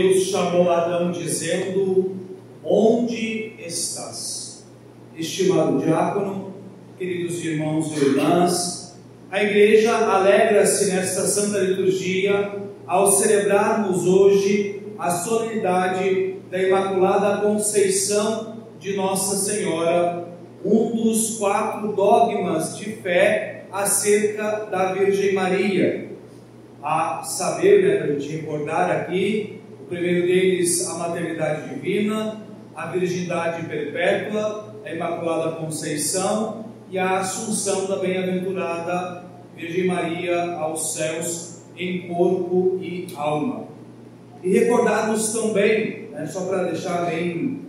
Deus chamou Adão dizendo: onde estás? Estimado diácono, queridos irmãos e irmãs, a igreja alegra-se nesta santa liturgia ao celebrarmos hoje a solenidade da Imaculada Conceição de Nossa Senhora, um dos 4 dogmas de fé acerca da Virgem Maria. A saber, para a gente recordar aqui, o primeiro deles, a maternidade divina, a virgindade perpétua, a Imaculada Conceição e a assunção da bem-aventurada Virgem Maria aos céus em corpo e alma. E recordarmos também, só para deixar bem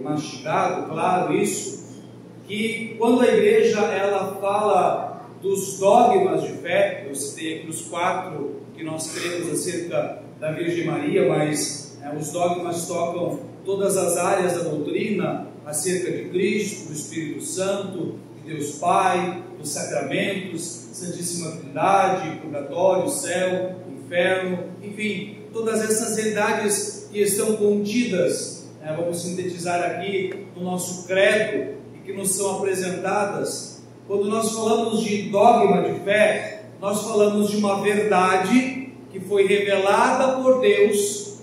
mastigado, claro isso, que quando a igreja ela fala dos dogmas de fé, eu citei aqui os 4 que nós cremos acerca da Virgem Maria, mas os dogmas tocam todas as áreas da doutrina acerca de Cristo, do Espírito Santo, de Deus Pai, dos sacramentos, Santíssima Trindade, purgatório, céu, inferno, enfim, todas essas realidades que estão contidas, vamos sintetizar aqui no nosso credo e que nos são apresentadas. Quando nós falamos de dogma de fé, nós falamos de uma verdade que foi revelada por Deus,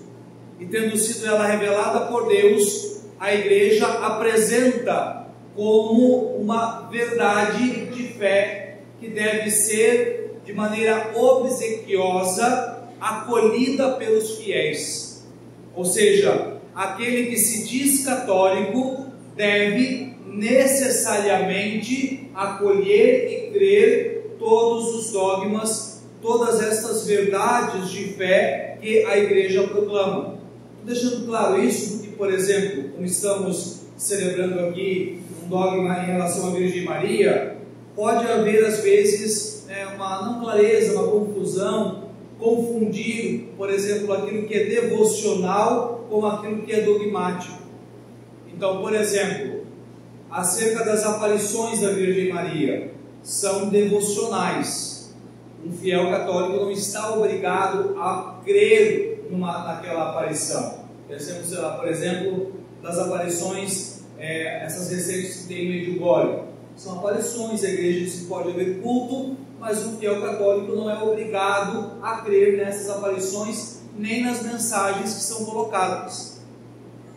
e tendo sido ela revelada por Deus, a igreja apresenta como uma verdade de fé que deve ser de maneira obsequiosa acolhida pelos fiéis. Ou seja, aquele que se diz católico deve necessariamente acolher e crer todos os dogmas, todas estas verdades de fé que a igreja proclama. Deixando claro isso, porque, por exemplo, como estamos celebrando aqui um dogma em relação à Virgem Maria, pode haver às vezes uma não clareza, uma confusão, confundir, por exemplo, aquilo que é devocional com aquilo que é dogmático. Então, por exemplo, acerca das aparições da Virgem Maria, são devocionais. Um fiel católico não está obrigado a crer naquela aparição. Pensemos, por exemplo, das aparições, essas recentes que tem em Medjugorje. São aparições, a igreja diz que pode haver culto, mas um fiel católico não é obrigado a crer nessas aparições, nem nas mensagens que são colocadas.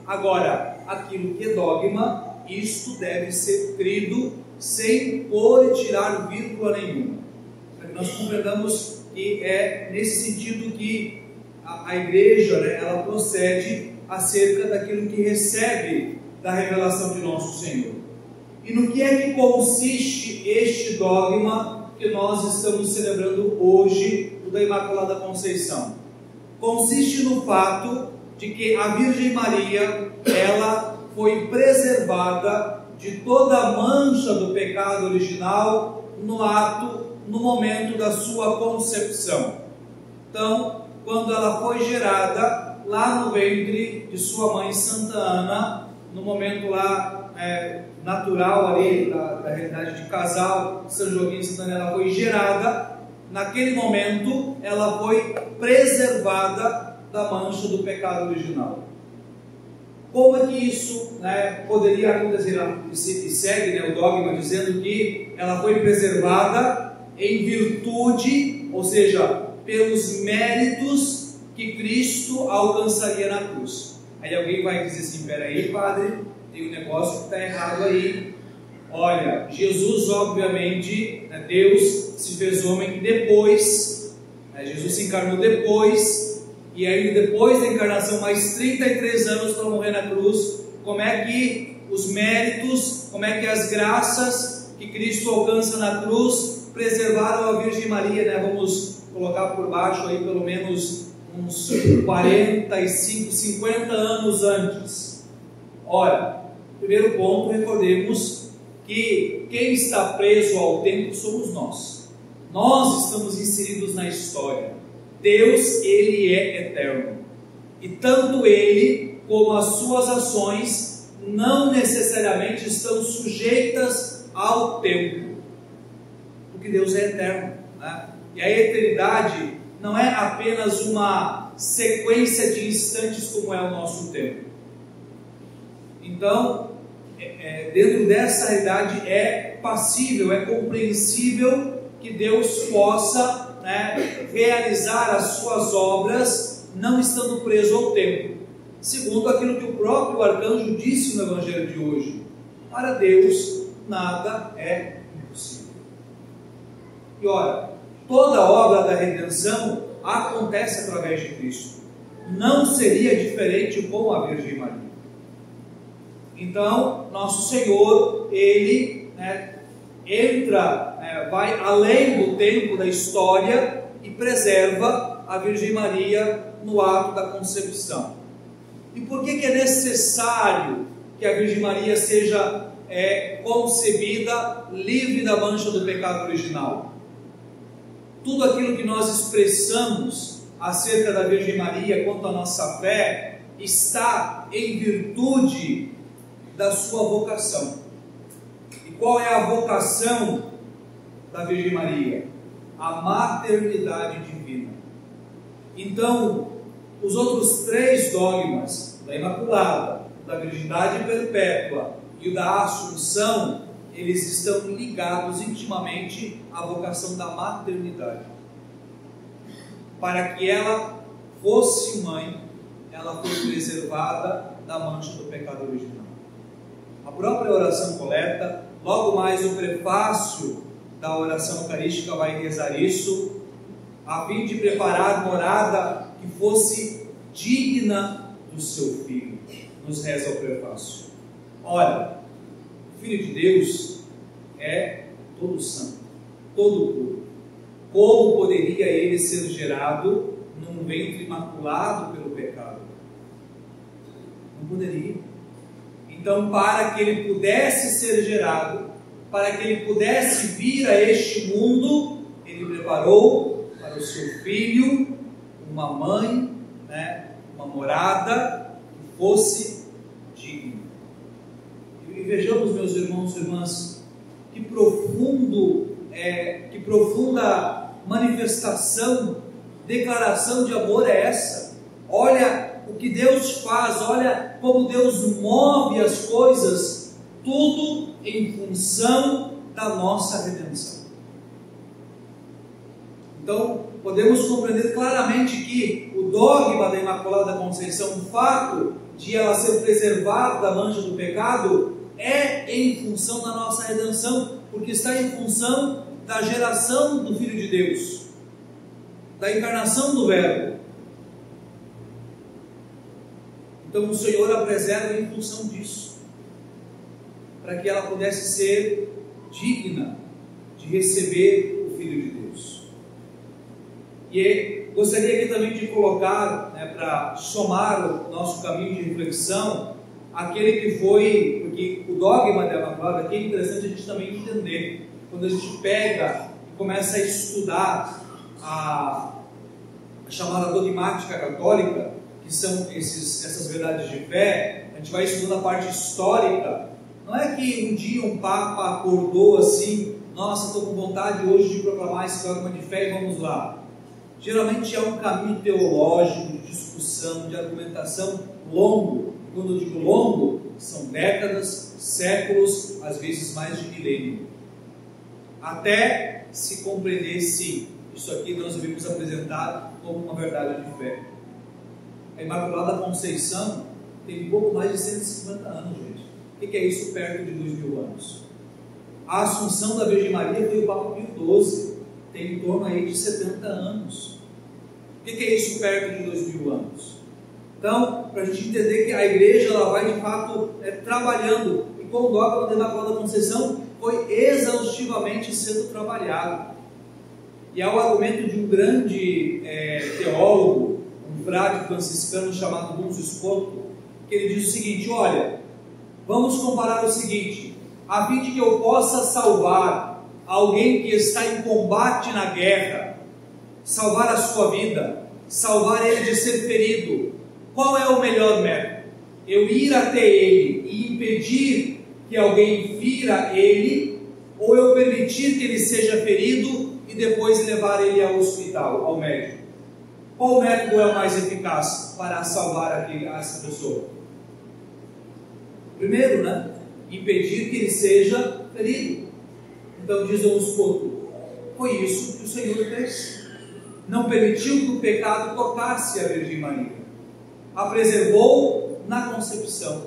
Agora, aquilo que é dogma, isto deve ser crido sem pôr e tirar vírgula nenhuma. Para que nós compreendamos que é nesse sentido que a igreja, ela procede acerca daquilo que recebe da revelação de nosso Senhor. E no que é que consiste este dogma que nós estamos celebrando hoje, o da Imaculada Conceição? Consiste no fato de que a Virgem Maria, ela foi preservada de toda a mancha do pecado original no momento da sua concepção. Então, quando ela foi gerada lá no ventre de sua mãe Santa Ana, no momento lá natural ali da realidade de casal, São Joaquim e Santa Ana, ela foi gerada. Naquele momento, ela foi preservada da mancha do pecado original. Como é que isso poderia acontecer? E segue o dogma dizendo que ela foi preservada em virtude, ou seja, pelos méritos que Cristo alcançaria na cruz. Aí alguém vai dizer assim: peraí, padre, tem um negócio que está errado aí. Olha, Jesus, obviamente, Deus se fez homem depois, Jesus se encarnou depois, e aí depois da encarnação, mais 33 anos para morrer na cruz. Como é que os méritos, como é que as graças que Cristo alcança na cruz preservaram a Virgem Maria, Vamos colocar por baixo aí pelo menos uns 45, 50 anos antes. Ora, primeiro ponto, recordemos que quem está preso ao tempo somos nós. Nós estamos inseridos na história. Deus, Ele é eterno. E tanto Ele como as suas ações não necessariamente estão sujeitas ao tempo. Porque Deus é eterno, E a eternidade não é apenas uma sequência de instantes como é o nosso tempo. Então, dentro dessa realidade é passível, é compreensível que Deus possa, né, realizar as suas obras não estando preso ao tempo, segundo aquilo que o próprio arcanjo disse no Evangelho de hoje: para Deus nada é impossível. E ora, toda a obra da redenção acontece através de Cristo. Não seria diferente com a Virgem Maria. Então, nosso Senhor, Ele, né, entra, vai além do tempo da história e preserva a Virgem Maria no ato da concepção. E por que é necessário que a Virgem Maria seja concebida livre da mancha do pecado original? Tudo aquilo que nós expressamos acerca da Virgem Maria quanto à nossa fé está em virtude da sua vocação. E qual é a vocação da Virgem Maria? A maternidade divina. Então, os outros 3 dogmas, da Imaculada, da Virgindade Perpétua e o da Assunção, eles estão ligados intimamente à vocação da maternidade. Para que ela fosse mãe, ela foi preservada da mancha do pecado original. A própria oração coleta, logo mais o prefácio da oração eucarística vai rezar isso, a fim de preparar morada que fosse digna do seu Filho. Nos reza o prefácio. Ora, o Filho de Deus é todo santo, todo puro. Como poderia ele ser gerado num ventre imaculado pelo pecado? Não poderia. Então, para que ele pudesse ser gerado, para que ele pudesse vir a este mundo, ele preparou para o seu filho uma mãe, né, uma morada que fosse digna. E vejamos, meus irmãos e irmãs, que profunda manifestação, declaração de amor é essa. Olha o que Deus faz, olha como Deus move as coisas, tudo em função da nossa redenção. Então, podemos compreender claramente que o dogma da Imaculada Conceição, o fato de ela ser preservada da mancha do pecado, é em função da nossa redenção, porque está em função da geração do Filho de Deus, da encarnação do Verbo. Então o Senhor a preserva em função disso, para que ela pudesse ser digna de receber o Filho de Deus. E gostaria aqui também de colocar, para somar o nosso caminho de reflexão, aquele que foi, porque o dogma da Imaculada aqui é interessante a gente também entender. Quando a gente pega e começa a estudar a chamada dogmática católica, que são essas verdades de fé, a gente vai estudando a parte histórica. Não é que um dia um Papa acordou assim: nossa, estou com vontade hoje de proclamar esse dogma de fé e vamos lá. Geralmente é um caminho teológico, de discussão, de argumentação longo. Quando eu digo longo, são décadas, séculos, às vezes mais de milênio, até se compreender, sim, isso aqui nós devemos apresentar como uma verdade de fé. A Imaculada Conceição tem um pouco mais de 150 anos, gente. O que é isso perto de 2000 anos? A Assunção da Virgem Maria foi o Papa Pio XII, tem em torno aí de 70 anos. O que é isso perto de 2000 anos? Então, para a gente entender que a igreja ela vai de fato trabalhando, e com o dogma da Imaculada Conceição foi exaustivamente sendo trabalhado. E há o argumento de um grande teólogo, um frade franciscano chamado Duns Scoto, que ele diz o seguinte: olha, vamos comparar o seguinte, a fim de que eu possa salvar alguém que está em combate na guerra, salvar a sua vida, salvar ele de ser ferido, qual é o melhor método? Eu ir até ele e impedir que alguém fira ele, ou eu permitir que ele seja ferido e depois levar ele ao hospital, ao médico? qual método é o mais eficaz para salvar essa pessoa? Primeiro, impedir que ele seja ferido. Então diz Dom Scoto, foi isso que o Senhor fez. Não permitiu que o pecado tocasse a Virgem Maria. A preservou na concepção.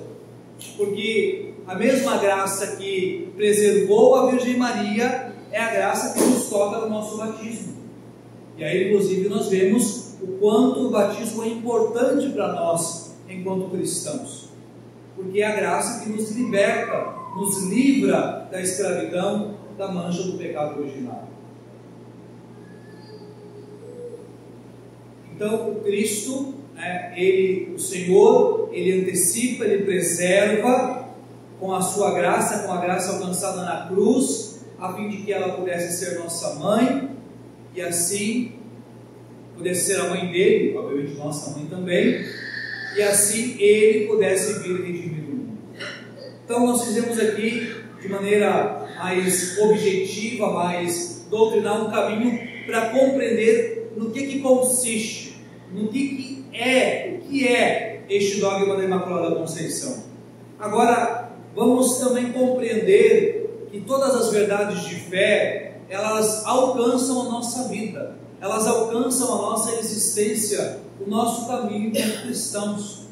Porque a mesma graça que preservou a Virgem Maria é a graça que nos toca no nosso batismo. E aí, inclusive, nós vemos o quanto o batismo é importante para nós, enquanto cristãos. Porque é a graça que nos liberta, nos livra da escravidão, da mancha do pecado original. Então, o Cristo, o Senhor, ele antecipa, ele preserva com a sua graça, com a graça alcançada na cruz, a fim de que ela pudesse ser nossa mãe, e assim pudesse ser a mãe dele, obviamente nossa mãe também, e assim ele pudesse vir redimir o mundo. Então nós fizemos aqui, de maneira mais objetiva, mais doutrinal, um caminho para compreender no que consiste, no que é este dogma da Imaculada Conceição. Agora, vamos também compreender que todas as verdades de fé, elas alcançam a nossa vida, elas alcançam a nossa existência, o nosso caminho como cristãos.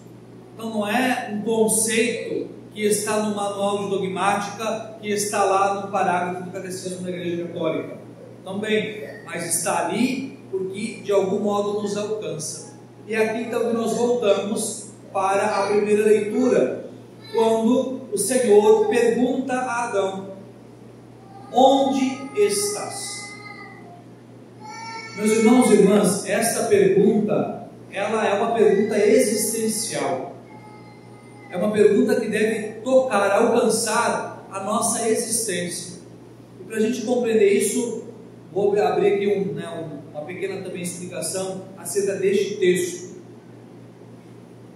Então não é um conceito que está no manual de dogmática, que está lá no parágrafo do Catecismo da Igreja Católica. Também, mas está ali porque de algum modo nos alcança. E aqui então nós voltamos para a primeira leitura, quando o Senhor pergunta a Adão: onde estás? Meus irmãos e irmãs, essa pergunta, ela é uma pergunta existencial. É uma pergunta que deve tocar, alcançar a nossa existência. E para a gente compreender isso, vou abrir aqui uma pequena também explicação acerca deste texto.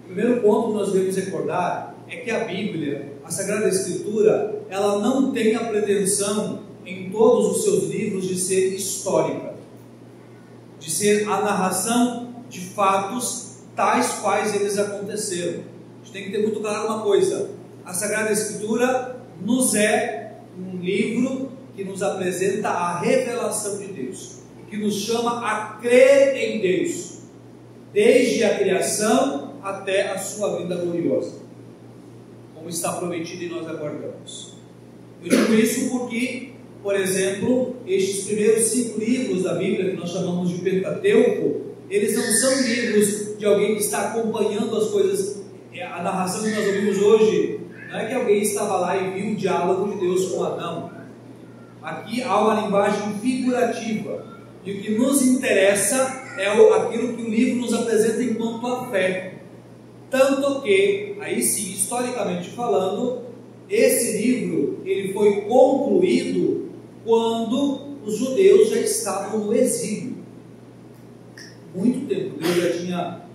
O primeiro ponto que nós devemos recordar é que a Bíblia, a Sagrada Escritura, ela não tem a pretensão em todos os seus livros de ser histórica, de ser a narração de fatos tais quais eles aconteceram. A gente tem que ter muito claro uma coisa: a Sagrada Escritura nos é um livro que nos apresenta a revelação de Deus, que nos chama a crer em Deus, desde a criação até a sua vinda gloriosa, como está prometido e nós aguardamos. Eu digo isso porque, por exemplo, estes primeiros 5 livros da Bíblia, que nós chamamos de Pentateuco, eles não são livros de alguém que está acompanhando as coisas. A narração que nós ouvimos hoje não é que alguém estava lá e viu o diálogo de Deus com Adão. Aqui há uma linguagem figurativa, e o que nos interessa é aquilo que o livro nos apresenta enquanto a fé. Tanto que, aí sim, historicamente falando, esse livro ele foi concluído quando os judeus já estavam no exílio. Muito tempo, Deus já tinha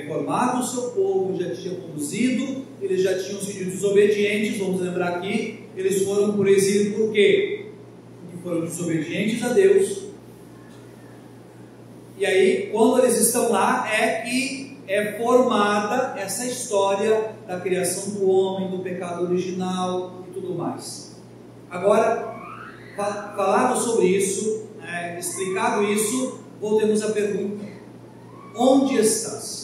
formado o seu povo, já tinha conduzido, eles já tinham sido desobedientes. Vamos lembrar aqui, eles foram por exílio por quê? Porque foram desobedientes a Deus. E aí, quando eles estão lá, é que é formada essa história da criação do homem, do pecado original e tudo mais. Agora, falado sobre isso, explicado isso, voltemos à pergunta: onde estás?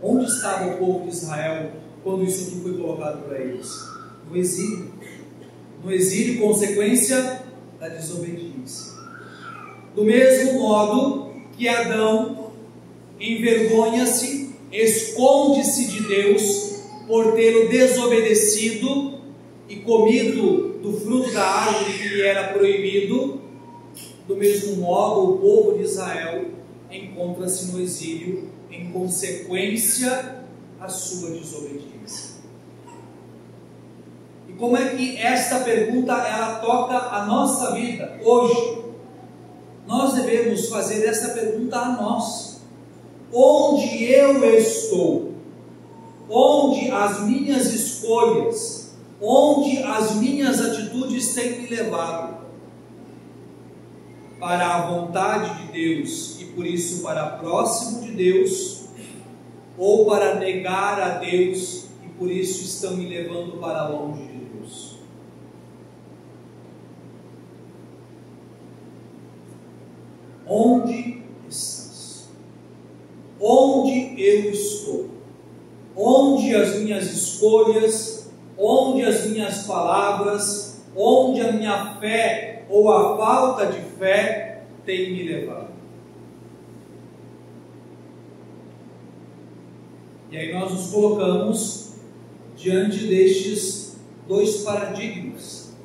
Onde estava o povo de Israel quando isso aqui foi colocado para eles? No exílio. No exílio, consequência da desobediência. Do mesmo modo que Adão envergonha-se, esconde-se de Deus por tê-lo desobedecido e comido do fruto da árvore que lhe era proibido, do mesmo modo o povo de Israel encontra-se no exílio em consequência à sua desobediência. E como é que esta pergunta ela toca a nossa vida hoje? Nós devemos fazer esta pergunta a nós: onde eu estou? Onde as minhas escolhas, onde as minhas atitudes têm me levado? para a vontade de Deus e por isso para próximo de Deus, ou para negar a Deus e por isso estão me levando para longe de Deus? Onde estás? Onde eu estou? Onde as minhas escolhas, onde as minhas palavras, onde a minha fé ou a falta de fé tem me levado? E aí nós nos colocamos diante destes dois paradigmas.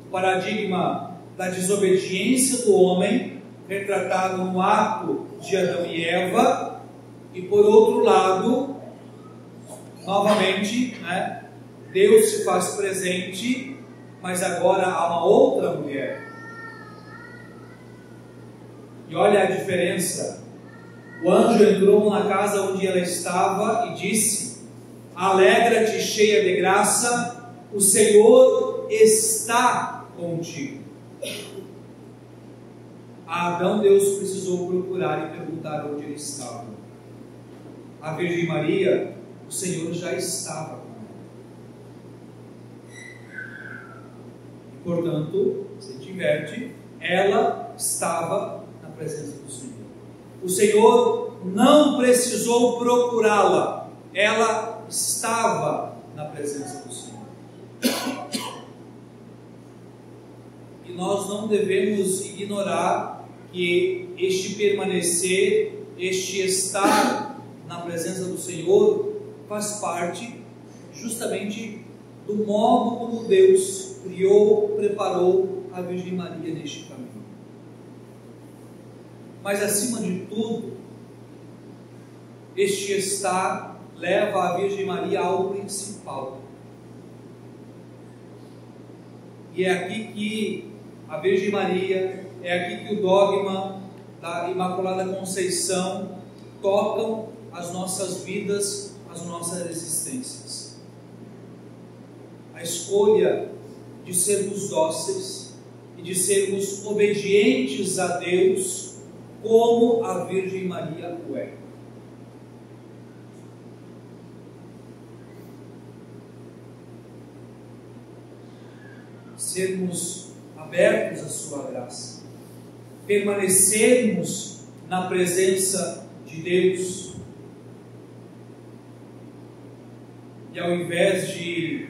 O paradigma da desobediência do homem, retratado no ato de Adão e Eva, e por outro lado, novamente, Deus se faz presente, mas agora há uma outra mulher. E olha a diferença. O anjo entrou na casa onde ela estava e disse: alegra-te, cheia de graça, o Senhor está contigo. A Adão, Deus precisou procurar e perguntar onde ele estava. A Virgem Maria, o Senhor já estava com ela. E, portanto, se diverte, ela estava na presença do Senhor. O Senhor não precisou procurá-la, ela estava na presença do Senhor. E nós não devemos ignorar que este permanecer, este estar na presença do Senhor, faz parte justamente do modo como Deus criou, preparou a Virgem Maria neste caminho. Mas acima de tudo, este estar leva a Virgem Maria ao principal. E é aqui que a Virgem Maria, é aqui que o dogma da Imaculada Conceição tocam as nossas vidas, as nossas existências. A escolha de sermos dóceis e de sermos obedientes a Deus, como a Virgem Maria o é. Sermos abertos à sua graça, permanecermos na presença de Deus, e ao invés de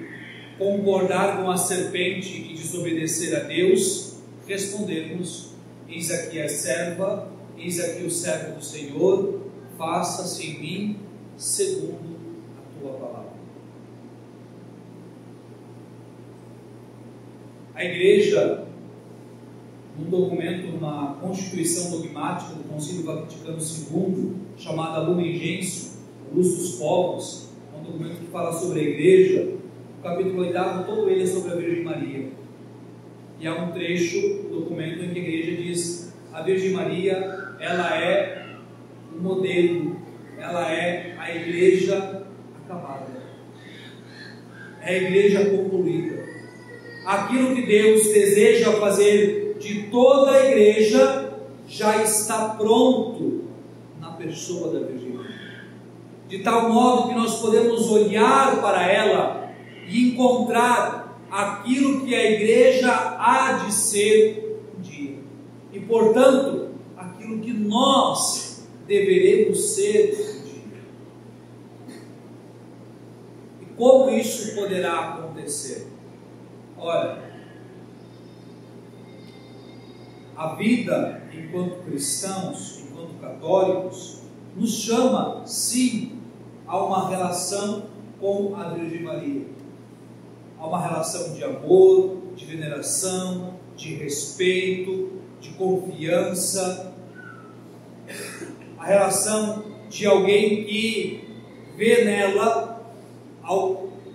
concordar com a serpente e desobedecer a Deus, respondermos: eis aqui a serva, eis aqui o servo do Senhor, faça-se em mim segundo a tua palavra. A Igreja, num documento, numa constituição dogmática do Concílio Vaticano II, chamada Lumen Gentium, Luz dos Povos, é um documento que fala sobre a Igreja. O capítulo 8, todo ele é sobre a Virgem Maria. E há um trecho do documento em que a Igreja diz: a Virgem Maria, ela é o modelo, ela é a Igreja acabada, é a Igreja concluída. Aquilo que Deus deseja fazer de toda a Igreja já está pronto na pessoa da Virgem Maria, de tal modo que nós podemos olhar para ela e encontrar aquilo que a Igreja há de ser um dia, e portanto aquilo que nós deveremos ser um dia. E como isso poderá acontecer? Olha, a vida enquanto cristãos, enquanto católicos, nos chama sim a uma relação com a Virgem Maria, a uma relação de amor, de veneração, de respeito, de confiança, a relação de alguém que vê nela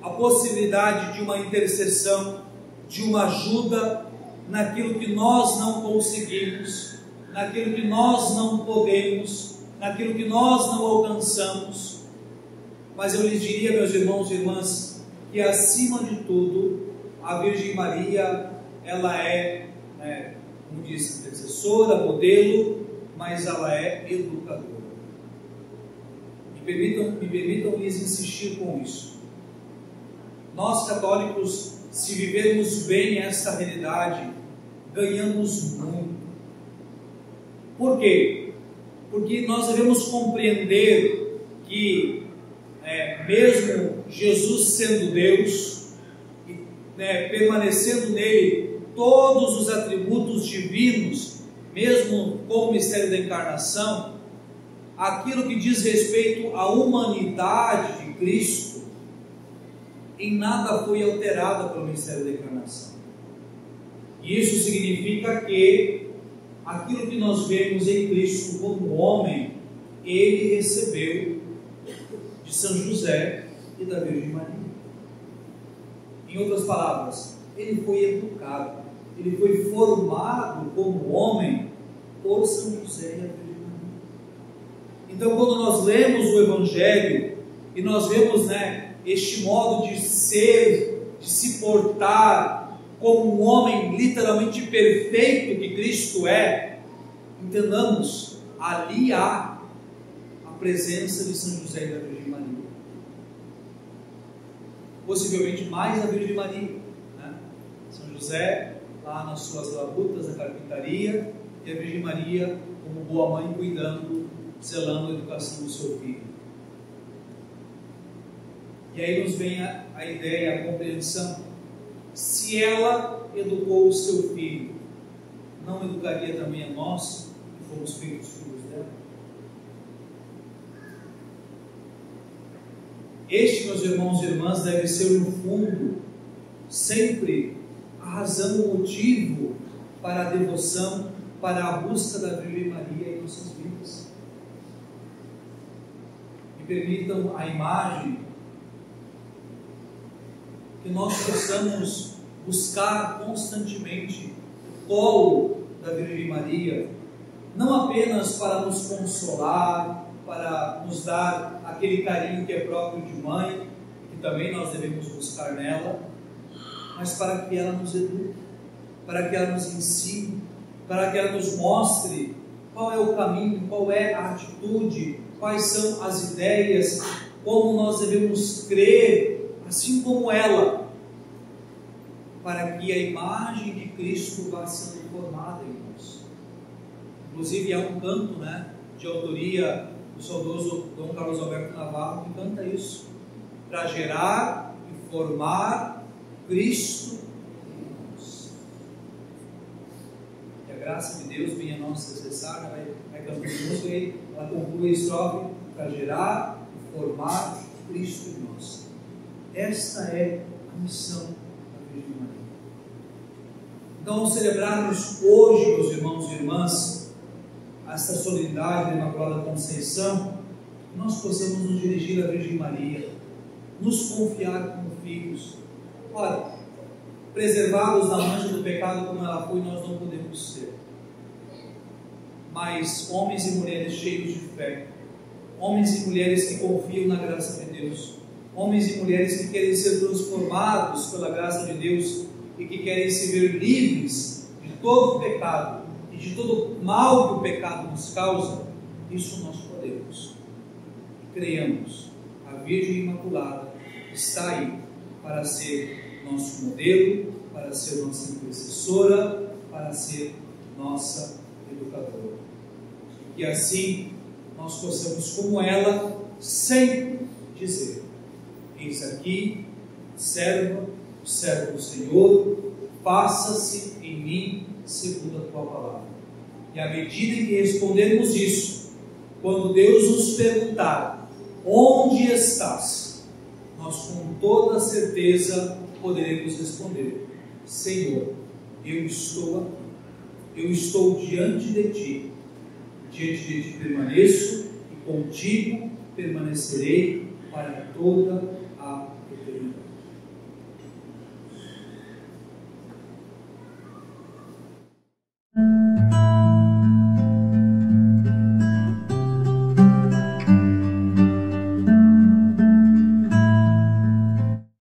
a possibilidade de uma intercessão, de uma ajuda naquilo que nós não conseguimos, naquilo que nós não podemos, naquilo que nós não alcançamos. Mas eu lhes diria, meus irmãos e irmãs, que acima de tudo, a Virgem Maria, ela é como disse, intercessora, modelo, mas ela é educadora. Me permitam lhes insistir com isso. Nós católicos, se vivermos bem esta realidade, ganhamos muito. Por quê? Porque nós devemos compreender que, mesmo Jesus sendo Deus, permanecendo nele todos os atributos divinos, mesmo com o mistério da encarnação, aquilo que diz respeito à humanidade de Cristo, em nada foi alterado pelo mistério da encarnação. E isso significa que aquilo que nós vemos em Cristo como homem, ele recebeu de São José e da Virgem Maria. Em outras palavras, ele foi educado, ele foi formado como homem por São José e a Virgem Maria. Então, quando nós lemos o Evangelho e nós vemos, este modo de ser, de se portar como um homem literalmente perfeito que Cristo é, entendamos, ali há a presença de São José e da Virgem Maria. Possivelmente mais a Virgem Maria, São José lá nas suas labutas da carpintaria e a Virgem Maria como boa mãe cuidando, zelando a educação do seu filho. E aí nos vem a ideia, a compreensão. Se ela educou o seu filho, não educaria também a nós, que fomos feitos filhos dela? Este, meus irmãos e irmãs, deve ser, no fundo, sempre a razão, o motivo para a devoção, para a busca da Virgem Maria em nossas vidas. Me permitam a imagem que nós possamos buscar constantemente o colo da Virgem Maria, não apenas para nos consolar, para nos dar aquele carinho que é próprio de mãe, que também nós devemos buscar nela, mas para que ela nos eduque, para que ela nos ensine, para que ela nos mostre qual é o caminho, qual é a atitude, quais são as ideias, como nós devemos crer, assim como ela, para que a imagem de Cristo vá sendo formada em nós. Inclusive há um canto, de autoria do saudoso Dom Carlos Alberto Navarro, que canta isso, para gerar e formar Cristo em nós. Que a graça de Deus venha a nós cessar, vai cantando música e ela conclui a estrofe, para gerar e formar Cristo em nós. Esta é a missão da Virgem Maria. Então, ao celebrarmos hoje, meus irmãos e irmãs, esta solenidade da Imaculada Conceição, nós possamos nos dirigir à Virgem Maria, nos confiar como filhos. Ora, preservados da mancha do pecado como ela foi, nós não podemos ser. Mas homens e mulheres cheios de fé, homens e mulheres que confiam na graça de Deus, homens e mulheres que querem ser transformados pela graça de Deus e que querem se ver livres de todo o pecado e de todo o mal que o pecado nos causa, isso nós podemos. Creiamos, a Virgem Imaculada está aí para ser nosso modelo, para ser nossa intercessora, para ser nossa educadora. E que assim nós possamos, como ela, sempre dizer: eis aqui, o servo do Senhor, faça-se em mim segundo a tua palavra. E à medida em que respondermos isso, quando Deus nos perguntar: onde estás? Nós com toda certeza poderemos responder: Senhor, eu estou aqui, eu estou diante de ti permaneço e contigo permanecerei para toda